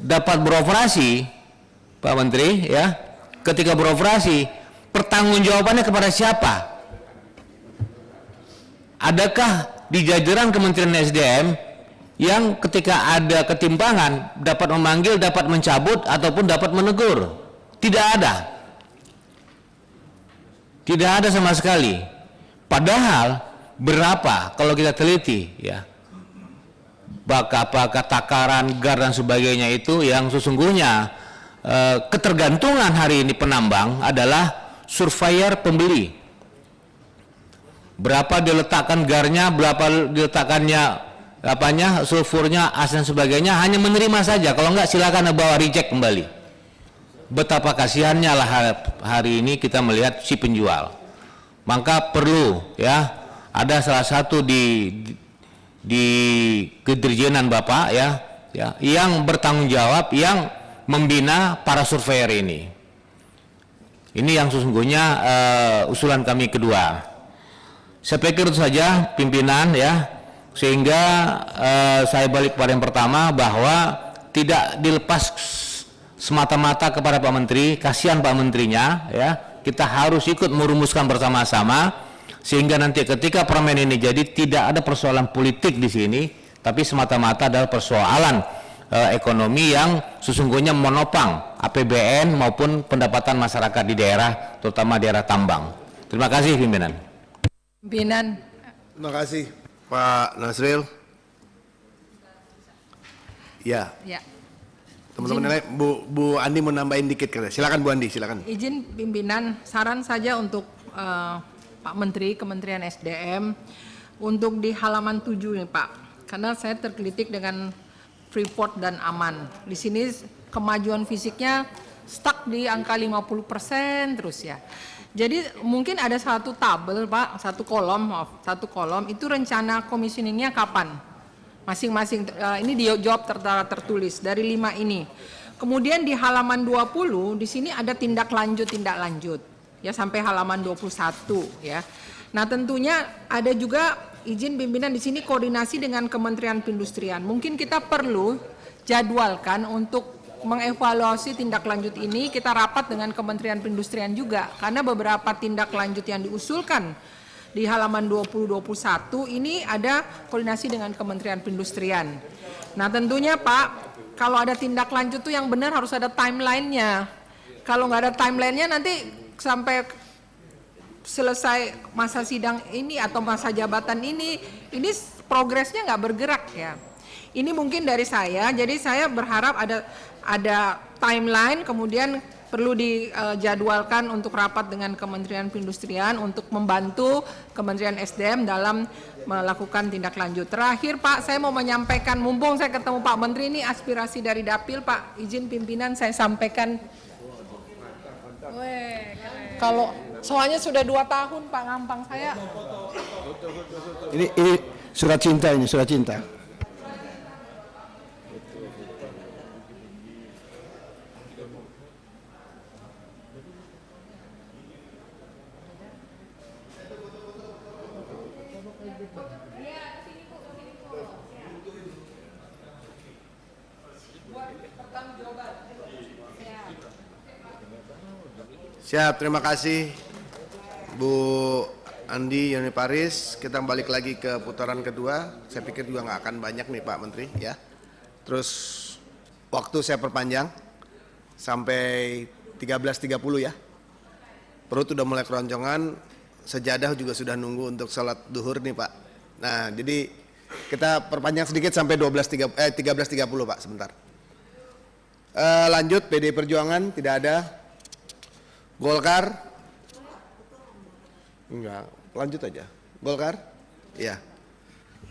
dapat beroperasi, Pak Menteri, ketika beroperasi pertanggungjawabannya kepada siapa? Adakah di jajaran Kementerian SDM yang ketika ada ketimpangan dapat memanggil, dapat mencabut ataupun dapat menegur? Tidak ada. Tidak ada sama sekali. Padahal berapa kalau kita teliti bakat takaran, gar dan sebagainya itu yang sesungguhnya ketergantungan hari ini penambang adalah surveyor pembeli. Berapa diletakkan garnya, berapa diletakkannya sulfurnya, as dan sebagainya, hanya menerima saja. Kalau enggak silakan bawa reject kembali. Betapa kasihannya lah hari ini kita melihat si penjual. Maka perlu ada salah satu di kedirjenan Bapak yang bertanggung jawab, yang membina para surveyor ini. Ini yang sesungguhnya usulan kami kedua. Saya pikir itu saja pimpinan sehingga saya balik pada yang pertama bahwa tidak dilepas semata-mata kepada Pak Menteri. Kasihan Pak Menterinya kita harus ikut merumuskan bersama-sama sehingga nanti ketika permen ini jadi tidak ada persoalan politik di sini, tapi semata-mata adalah persoalan ekonomi yang sesungguhnya menopang APBN maupun pendapatan masyarakat di daerah, terutama daerah tambang. Terima kasih pimpinan.
Pimpinan.
Terima kasih Pak Nasril. Ya. Teman-teman lain, Bu Andi mau nambahin dikit katanya. Silakan Bu Andi, silakan.
Izin pimpinan, saran saja untuk Pak Menteri, Kementerian SDM untuk di halaman 7 nih Pak. Karena saya tergelitik dengan Freeport dan Aman. Di sini kemajuan fisiknya stuck di angka 50% terus ya. Jadi mungkin ada satu tabel Pak, satu kolom itu rencana commissioningnya kapan? Masing-masing ini dijawab tertulis dari 5 ini. Kemudian di halaman 20 di sini ada tindak lanjut ya sampai halaman 21 ya. Nah, tentunya ada juga izin pimpinan di sini koordinasi dengan Kementerian Perindustrian. Mungkin kita perlu jadwalkan untuk mengevaluasi tindak lanjut ini, kita rapat dengan Kementerian Perindustrian juga, karena beberapa tindak lanjut yang diusulkan di halaman 20-21 ini ada koordinasi dengan Kementerian Perindustrian. Nah, tentunya Pak, kalau ada tindak lanjut tuh yang benar harus ada timelinenya. Kalau nggak ada timelinenya nanti sampai selesai masa sidang ini atau masa jabatan ini progresnya nggak bergerak ya. Ini mungkin dari saya, jadi saya berharap ada timeline, kemudian perlu dijadwalkan untuk rapat dengan Kementerian Perindustrian untuk membantu Kementerian SDM dalam melakukan tindak lanjut. Terakhir Pak, saya mau menyampaikan, mumpung saya ketemu Pak Menteri, ini aspirasi dari Dapil Pak, izin pimpinan saya sampaikan. Kalau soalnya sudah 2 tahun Pak ngampang saya.
Ini surat cinta, ini surat cinta.
Siap, terima kasih Bu Andi Yoni Paris. Kita balik lagi ke putaran kedua. Saya pikir juga nggak akan banyak nih Pak Menteri ya. Terus waktu saya perpanjang sampai 13.30 ya. Perut udah mulai keroncongan, sejadah juga sudah nunggu untuk sholat duhur nih Pak. Nah, jadi kita perpanjang sedikit sampai 13.30 Pak, sebentar. Lanjut, PDI Perjuangan tidak ada. Golkar? Enggak, lanjut aja. Golkar? Iya.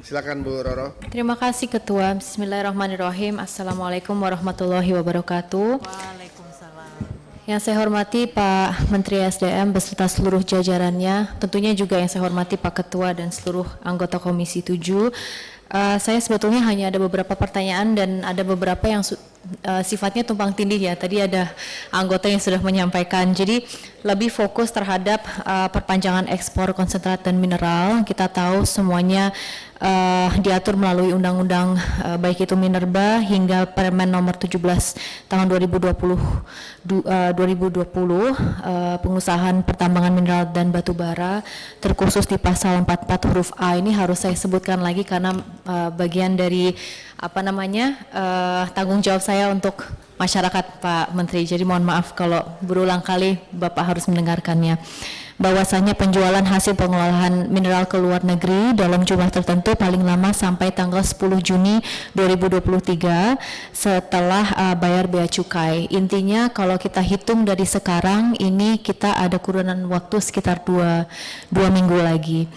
Silakan Bu Roro.
Terima kasih Ketua. Bismillahirrahmanirrahim. Assalamualaikum warahmatullahi wabarakatuh.
Waalaikumsalam.
Yang saya hormati Pak Menteri SDM beserta seluruh jajarannya, tentunya juga yang saya hormati Pak Ketua dan seluruh anggota Komisi 7. Saya sebetulnya hanya ada beberapa pertanyaan dan ada beberapa yang sifatnya tumpang tindih ya. Tadi ada anggota yang sudah menyampaikan. Jadi lebih fokus terhadap perpanjangan ekspor konsentrat dan mineral. Kita tahu semuanya diatur melalui undang-undang baik itu Minerba hingga Permen nomor 17 tahun 2020 pengusahaan pertambangan mineral dan batu bara terkhusus di pasal 44 huruf A ini harus saya sebutkan lagi karena bagian dari tanggung jawab saya untuk masyarakat Pak Menteri. Jadi mohon maaf kalau berulang kali Bapak harus mendengarkannya. Bahwasanya penjualan hasil pengolahan mineral ke luar negeri dalam jumlah tertentu paling lama sampai tanggal 10 Juni 2023 setelah bayar bea cukai. Intinya kalau kita hitung dari sekarang ini kita ada kurungan waktu sekitar 2 minggu lagi.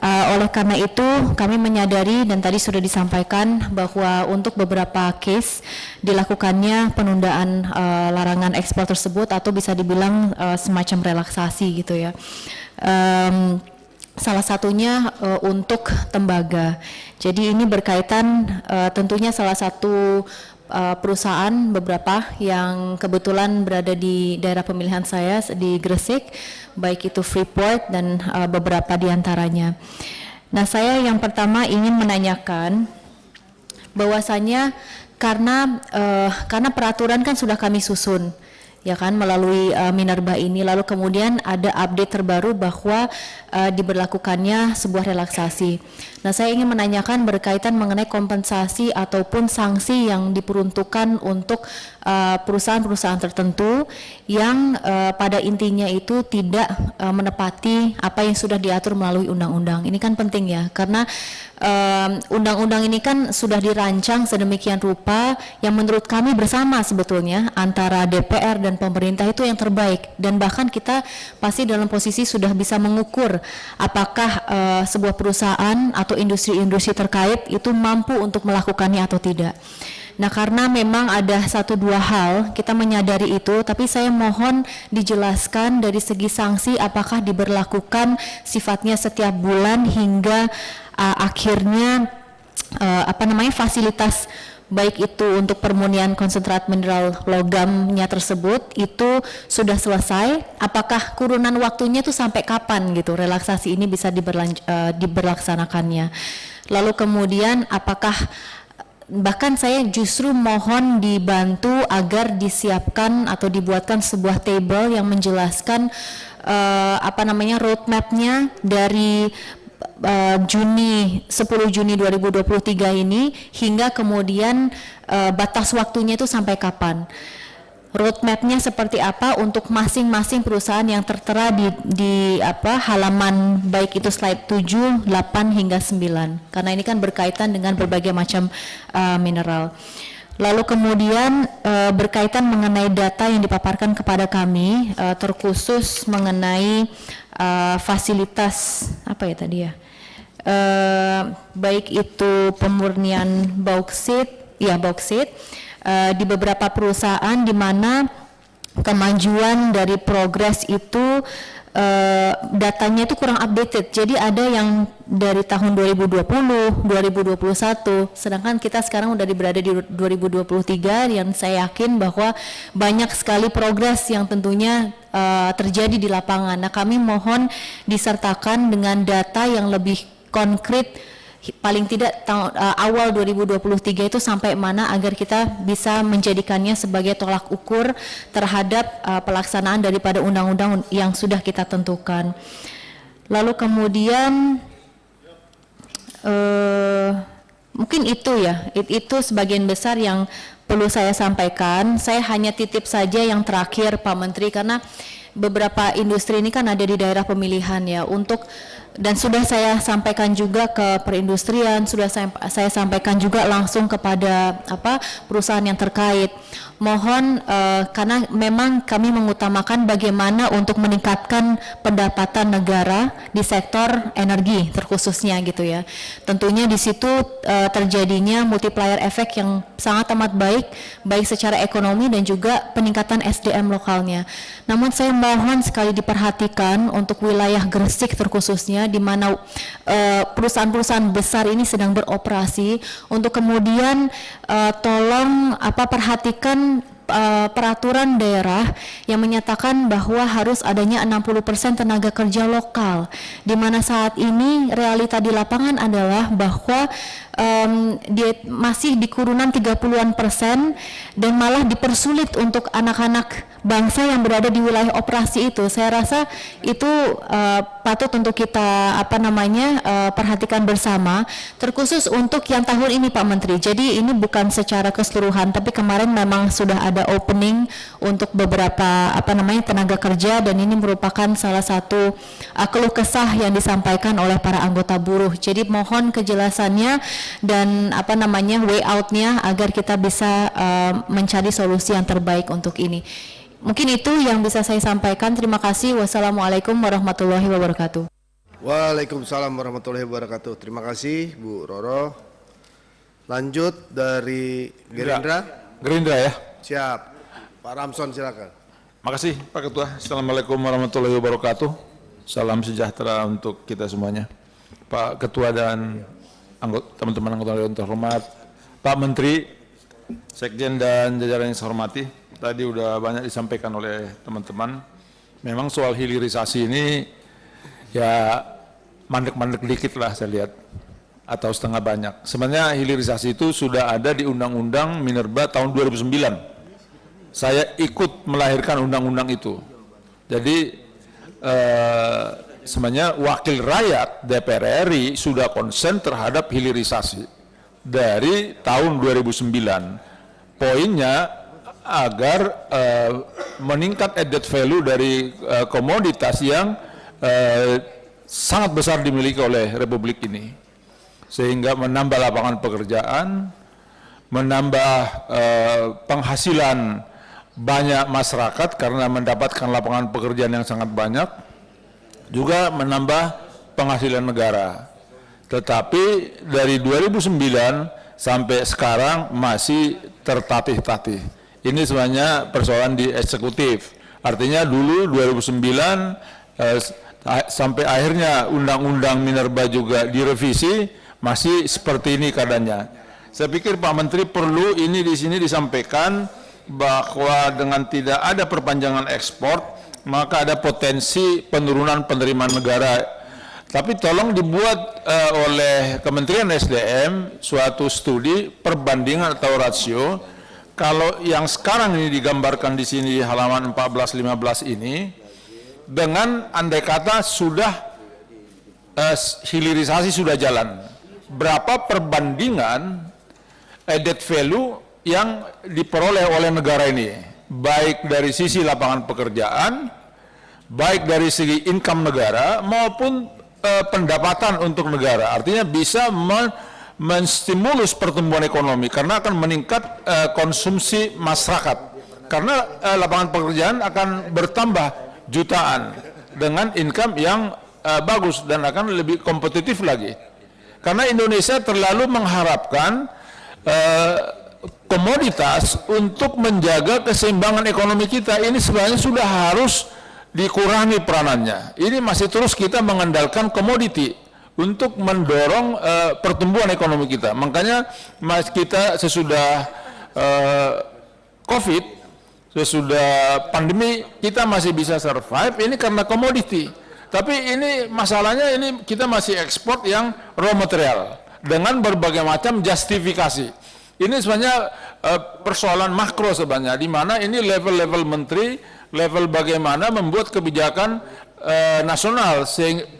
Oleh karena itu kami menyadari dan tadi sudah disampaikan bahwa untuk beberapa case dilakukannya penundaan larangan ekspor tersebut atau bisa dibilang semacam relaksasi gitu ya. Salah satunya untuk tembaga. Jadi ini berkaitan tentunya salah satu perusahaan beberapa yang kebetulan berada di daerah pemilihan saya di Gresik, baik itu Freeport dan beberapa diantaranya. Nah, saya yang pertama ingin menanyakan bahwasanya karena peraturan kan sudah kami susun, ya kan, melalui Minerba ini, lalu kemudian ada update terbaru bahwa diberlakukannya sebuah relaksasi. Nah, saya ingin menanyakan berkaitan mengenai kompensasi ataupun sanksi yang diperuntukkan untuk perusahaan-perusahaan tertentu yang pada intinya itu tidak menepati apa yang sudah diatur melalui undang-undang. Ini kan penting ya, karena undang-undang ini kan sudah dirancang sedemikian rupa yang menurut kami bersama sebetulnya antara DPR dan pemerintah itu yang terbaik, dan bahkan kita pasti dalam posisi sudah bisa mengukur apakah sebuah perusahaan atau industri-industri terkait itu mampu untuk melakukannya atau tidak. Nah, karena memang ada 1-2 hal, kita menyadari itu, tapi saya mohon dijelaskan dari segi sanksi apakah diberlakukan sifatnya setiap bulan hingga akhirnya fasilitas baik itu untuk permurnian konsentrat mineral logamnya tersebut itu sudah selesai, apakah kurungan waktunya itu sampai kapan gitu relaksasi ini bisa diberlaksanakannya. Lalu kemudian apakah, bahkan saya justru mohon dibantu agar disiapkan atau dibuatkan sebuah table yang menjelaskan roadmap-nya dari 10 Juni 2023 ini hingga kemudian batas waktunya itu sampai kapan, roadmap-nya seperti apa untuk masing-masing perusahaan yang tertera di halaman baik itu slide 7, 8 hingga 9, karena ini kan berkaitan dengan berbagai macam mineral. Lalu kemudian berkaitan mengenai data yang dipaparkan kepada kami, terkhusus mengenai fasilitas baik itu pemurnian bauksit di beberapa perusahaan di mana kemajuan dari progres itu datanya itu kurang updated. Jadi ada yang dari tahun 2020, 2021, sedangkan kita sekarang udah berada di 2023 yang saya yakin bahwa banyak sekali progres yang tentunya terjadi di lapangan. Nah, kami mohon disertakan dengan data yang lebih konkret, paling tidak awal 2023 itu sampai mana agar kita bisa menjadikannya sebagai tolak ukur terhadap pelaksanaan daripada undang-undang yang sudah kita tentukan. Lalu kemudian mungkin itu ya, itu sebagian besar yang perlu saya sampaikan. Saya hanya titip saja yang terakhir Pak Menteri, karena beberapa industri ini kan ada di daerah pemilihan ya, dan sudah saya sampaikan juga ke perindustrian, sudah saya sampaikan juga langsung kepada perusahaan yang terkait. Mohon karena memang kami mengutamakan bagaimana untuk meningkatkan pendapatan negara di sektor energi terkhususnya gitu ya. Tentunya di situ terjadinya multiplier effect yang sangat amat baik secara ekonomi dan juga peningkatan SDM lokalnya. Namun saya mohon sekali diperhatikan untuk wilayah Gresik terkhususnya, di mana perusahaan-perusahaan besar ini sedang beroperasi, untuk kemudian tolong perhatikan peraturan daerah yang menyatakan bahwa harus adanya 60% tenaga kerja lokal, di mana saat ini realita di lapangan adalah bahwa dia masih di kurunan 30-an% dan malah dipersulit untuk anak-anak bangsa yang berada di wilayah operasi itu. Saya rasa itu patut untuk kita perhatikan bersama, terkhusus untuk yang tahun ini Pak Menteri. Jadi ini bukan secara keseluruhan, tapi kemarin memang sudah ada opening untuk beberapa tenaga kerja, dan ini merupakan salah satu keluh kesah yang disampaikan oleh para anggota buruh. Jadi mohon kejelasannya dan way out-nya agar kita bisa mencari solusi yang terbaik untuk ini. Mungkin itu yang bisa saya sampaikan. Terima kasih. Wassalamualaikum warahmatullahi wabarakatuh.
Waalaikumsalam warahmatullahi wabarakatuh. Terima kasih Bu Roro. Lanjut dari Gerindra.
Gerindra ya.
Siap. Pak Ramson silakan.
Makasih Pak Ketua. Assalamualaikum warahmatullahi wabarakatuh. Salam sejahtera untuk kita semuanya. Pak Ketua dan teman-teman anggota dewan terhormat, Pak Menteri, Sekjen dan jajaran yang saya hormati. Tadi udah banyak disampaikan oleh teman-teman. Memang soal hilirisasi ini ya mandek-mandek dikit lah saya lihat, atau setengah banyak. Sebenarnya hilirisasi itu sudah ada di Undang-Undang Minerba tahun 2009. Saya ikut melahirkan undang-undang itu. Jadi sebenarnya wakil rakyat DPR RI sudah konsen terhadap hilirisasi dari tahun 2009. Poinnya agar meningkat added value dari komoditas yang sangat besar dimiliki oleh Republik ini, sehingga menambah lapangan pekerjaan, menambah penghasilan banyak masyarakat karena mendapatkan lapangan pekerjaan yang sangat banyak, juga menambah penghasilan negara. Tetapi dari 2009 sampai sekarang masih tertatih-tatih. Ini sebenarnya persoalan di eksekutif. Artinya dulu 2009 sampai akhirnya Undang-Undang Minerba juga direvisi, masih seperti ini keadaannya. Saya pikir Pak Menteri perlu ini di sini disampaikan bahwa dengan tidak ada perpanjangan ekspor, maka ada potensi penurunan penerimaan negara. Tapi tolong dibuat oleh Kementerian SDM suatu studi perbandingan atau rasio. Kalau yang sekarang ini digambarkan di sini di halaman 14-15 ini, dengan andai kata sudah hilirisasi sudah jalan, berapa perbandingan added value yang diperoleh oleh negara ini, baik dari sisi lapangan pekerjaan, baik dari segi income negara maupun pendapatan untuk negara. Artinya bisa menstimulus pertumbuhan ekonomi karena akan meningkat konsumsi masyarakat, karena lapangan pekerjaan akan bertambah jutaan dengan income yang bagus dan akan lebih kompetitif lagi. Karena Indonesia terlalu mengharapkan komoditas untuk menjaga keseimbangan ekonomi kita. Ini sebenarnya sudah harus dikurangi peranannya. Ini masih terus kita mengandalkan komoditi untuk mendorong pertumbuhan ekonomi kita. Makanya kita sesudah COVID, sesudah pandemi, kita masih bisa survive, ini karena komoditi. Tapi ini masalahnya, ini kita masih ekspor yang raw material dengan berbagai macam justifikasi. Ini sebenarnya persoalan makro sebenarnya, di mana ini level-level menteri, level bagaimana membuat kebijakan nasional,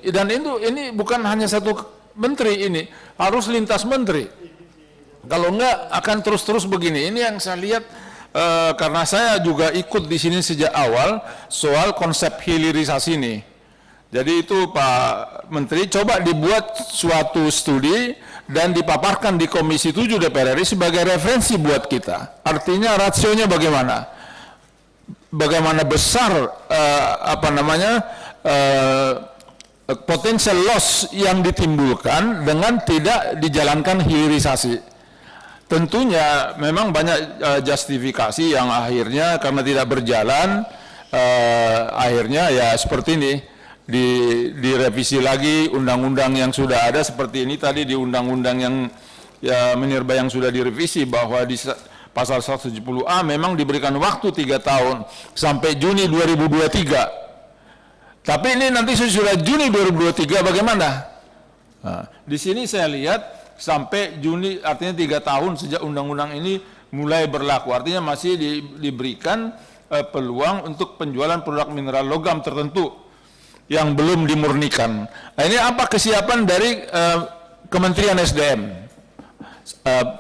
dan ini bukan hanya satu menteri, ini harus lintas menteri. Kalau enggak akan terus-terus begini. Ini yang saya lihat karena saya juga ikut di sini sejak awal soal konsep hilirisasi ini. Jadi itu Pak Menteri, coba dibuat suatu studi dan dipaparkan di Komisi 7 DPR RI sebagai referensi buat kita. Artinya rasionya bagaimana? Bagaimana besar potensial loss yang ditimbulkan dengan tidak dijalankan hilirisasi. Tentunya memang banyak justifikasi yang akhirnya karena tidak berjalan, akhirnya ya seperti ini, direvisi lagi undang-undang yang sudah ada seperti ini tadi, di undang-undang yang ya Minerba yang sudah direvisi bahwa di pasal 170A memang diberikan waktu 3 tahun sampai Juni 2023. Tapi ini nanti sudah Juni 2023 bagaimana? Nah, di sini saya lihat sampai Juni, artinya 3 tahun sejak undang-undang ini mulai berlaku. Artinya masih diberikan peluang untuk penjualan produk mineral logam tertentu yang belum dimurnikan. Nah, ini apa kesiapan dari Kementerian SDM?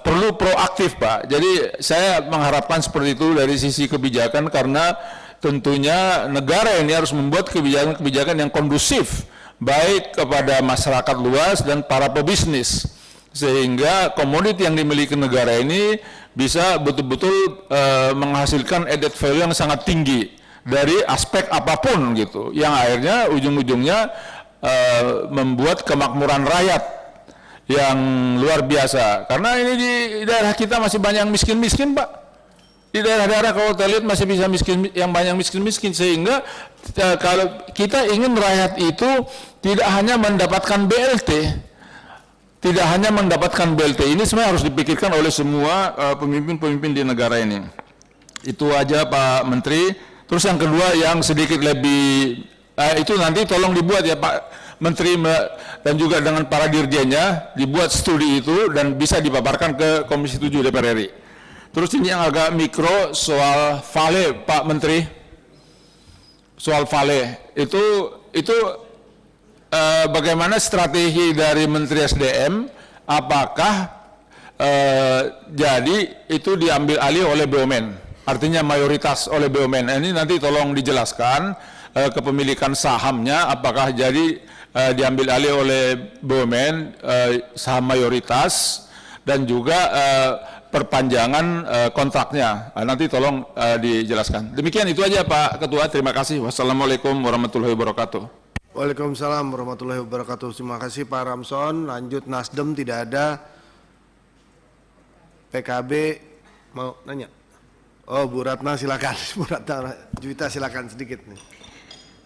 Perlu proaktif Pak. Jadi saya mengharapkan seperti itu dari sisi kebijakan, karena tentunya negara ini harus membuat kebijakan-kebijakan yang kondusif baik kepada masyarakat luas dan para pebisnis, sehingga komoditi yang dimiliki negara ini bisa betul-betul menghasilkan added value yang sangat tinggi dari aspek apapun gitu, yang akhirnya ujung-ujungnya membuat kemakmuran rakyat yang luar biasa. Karena ini di daerah kita masih banyak miskin-miskin Pak. Di daerah-daerah kalau kita lihat masih bisa yang banyak miskin-miskin, sehingga kalau kita ingin rakyat itu tidak hanya mendapatkan BLT, ini sebenarnya harus dipikirkan oleh semua pemimpin-pemimpin di negara ini. Itu aja Pak Menteri. Terus yang kedua yang sedikit lebih, itu nanti tolong dibuat ya Pak Menteri dan juga dengan para dirjennya, dibuat studi itu dan bisa dipaparkan ke Komisi 7 DPR RI. Terus ini yang agak mikro soal Vale Pak Menteri. Soal Vale itu bagaimana strategi dari Menteri SDM, apakah jadi itu diambil alih oleh BUMN, artinya mayoritas oleh BUMN. Ini nanti tolong dijelaskan kepemilikan sahamnya, apakah jadi diambil alih oleh BUMN saham mayoritas, dan juga perpanjangan kontraknya. Nanti tolong dijelaskan. Demikian itu aja Pak Ketua, terima kasih. Wassalamualaikum warahmatullahi wabarakatuh.
Waalaikumsalam warahmatullahi wabarakatuh. Terima kasih Pak Ramson. Lanjut Nasdem, tidak ada. PKB mau nanya. Oh, Bu Ratna silakan. Bu Ratna Juwita silakan sedikit nih.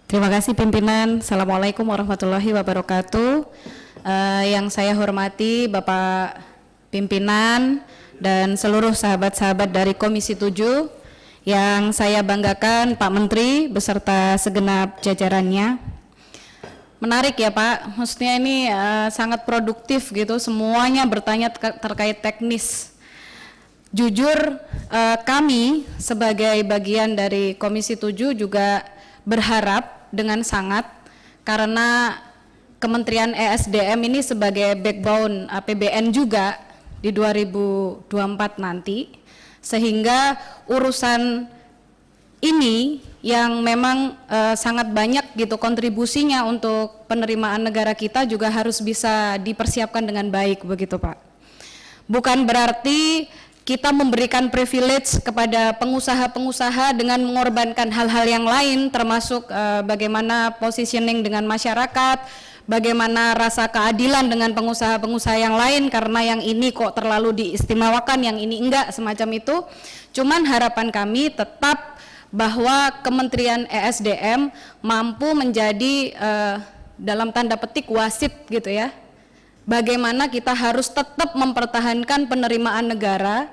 Terima kasih pimpinan. Assalamualaikum warahmatullahi wabarakatuh. Yang saya hormati Bapak Pimpinan dan seluruh sahabat-sahabat dari Komisi 7, yang saya banggakan Pak Menteri beserta segenap jajarannya. Menarik ya Pak, maksudnya ini sangat produktif gitu, semuanya bertanya terkait teknis. Jujur kami sebagai bagian dari Komisi 7 juga berharap dengan sangat, karena Kementerian ESDM ini sebagai backbone APBN juga di 2024 nanti, sehingga urusan ini yang memang sangat banyak gitu kontribusinya untuk penerimaan negara kita juga harus bisa dipersiapkan dengan baik begitu Pak. Bukan berarti kita memberikan privilege kepada pengusaha-pengusaha dengan mengorbankan hal-hal yang lain, termasuk bagaimana positioning dengan masyarakat, bagaimana rasa keadilan dengan pengusaha-pengusaha yang lain, karena yang ini kok terlalu diistimewakan, yang ini enggak, semacam itu. Cuman harapan kami tetap bahwa Kementerian ESDM mampu menjadi dalam tanda petik wasit gitu ya. Bagaimana kita harus tetap mempertahankan penerimaan negara,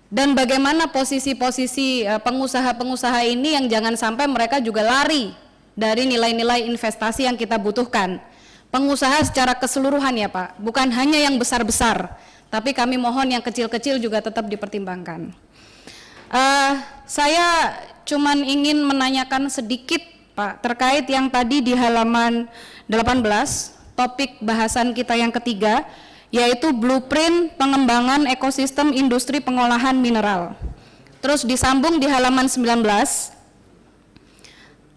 dan bagaimana posisi-posisi pengusaha-pengusaha ini yang jangan sampai mereka juga lari dari nilai-nilai investasi yang kita butuhkan. Pengusaha secara keseluruhan ya Pak, bukan hanya yang besar-besar, tapi kami mohon yang kecil-kecil juga tetap dipertimbangkan. Saya cuman ingin menanyakan sedikit Pak, terkait yang tadi di halaman 18, topik bahasan kita yang ketiga, yaitu blueprint pengembangan ekosistem industri pengolahan mineral. Terus disambung di halaman 19,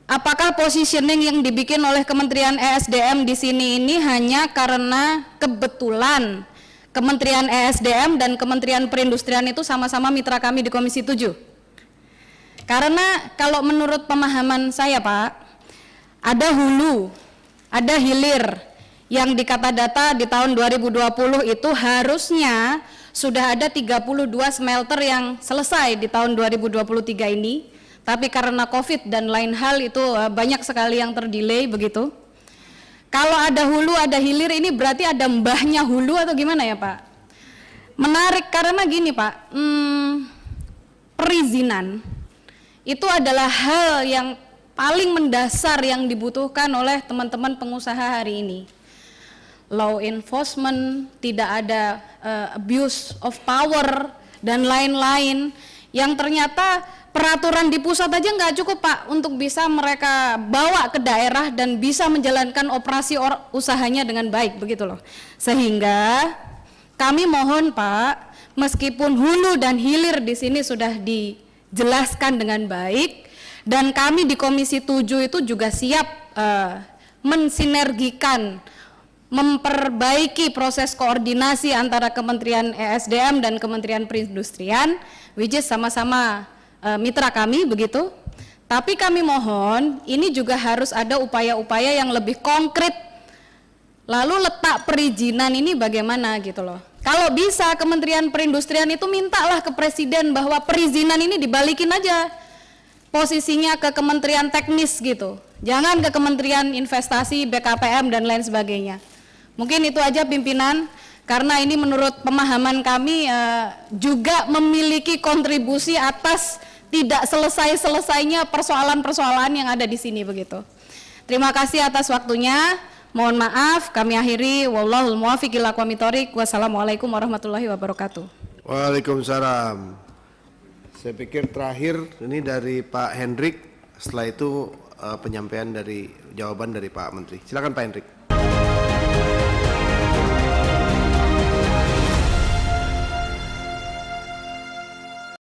apakah positioning yang dibikin oleh Kementerian ESDM di sini ini hanya karena kebetulan Kementerian ESDM dan Kementerian Perindustrian itu sama-sama mitra kami di Komisi 7? Karena kalau menurut pemahaman saya Pak, ada hulu, ada hilir. Yang di kata data di tahun 2020 itu harusnya sudah ada 32 smelter yang selesai di tahun 2023 ini, tapi karena COVID dan lain hal itu banyak sekali yang terdelay begitu. Kalau ada hulu, ada hilir, ini berarti ada mbahnya hulu atau gimana ya Pak? Menarik karena gini Pak, perizinan itu adalah hal yang paling mendasar yang dibutuhkan oleh teman-teman pengusaha hari ini. Law enforcement, tidak ada abuse of power dan lain-lain, yang ternyata peraturan di pusat aja nggak cukup Pak untuk bisa mereka bawa ke daerah dan bisa menjalankan operasi usahanya dengan baik begitu loh. Sehingga kami mohon Pak, meskipun hulu dan hilir di sini sudah dijelaskan dengan baik, dan kami di Komisi 7 itu juga siap mensinergikan, memperbaiki proses koordinasi antara Kementerian ESDM dan Kementerian Perindustrian, which is sama-sama mitra kami begitu. Tapi kami mohon ini juga harus ada upaya-upaya yang lebih konkret. Lalu letak perizinan ini bagaimana gitu loh. Kalau bisa Kementerian Perindustrian itu mintalah ke Presiden bahwa perizinan ini dibalikin aja posisinya ke Kementerian Teknis gitu. Jangan ke Kementerian Investasi, BKPM dan lain sebagainya. Mungkin itu aja pimpinan, karena ini menurut pemahaman kami juga memiliki kontribusi atas tidak selesai-selesainya persoalan-persoalan yang ada di sini begitu. Terima kasih atas waktunya. Mohon maaf, kami akhiri. Wallahul muwaffiq ila aqwamit thoriq. Wassalamualaikum warahmatullahi wabarakatuh.
Waalaikumsalam. Saya pikir terakhir ini dari Pak Hendrik. Setelah itu penyampaian dari jawaban dari Pak Menteri. Silakan Pak Hendrik.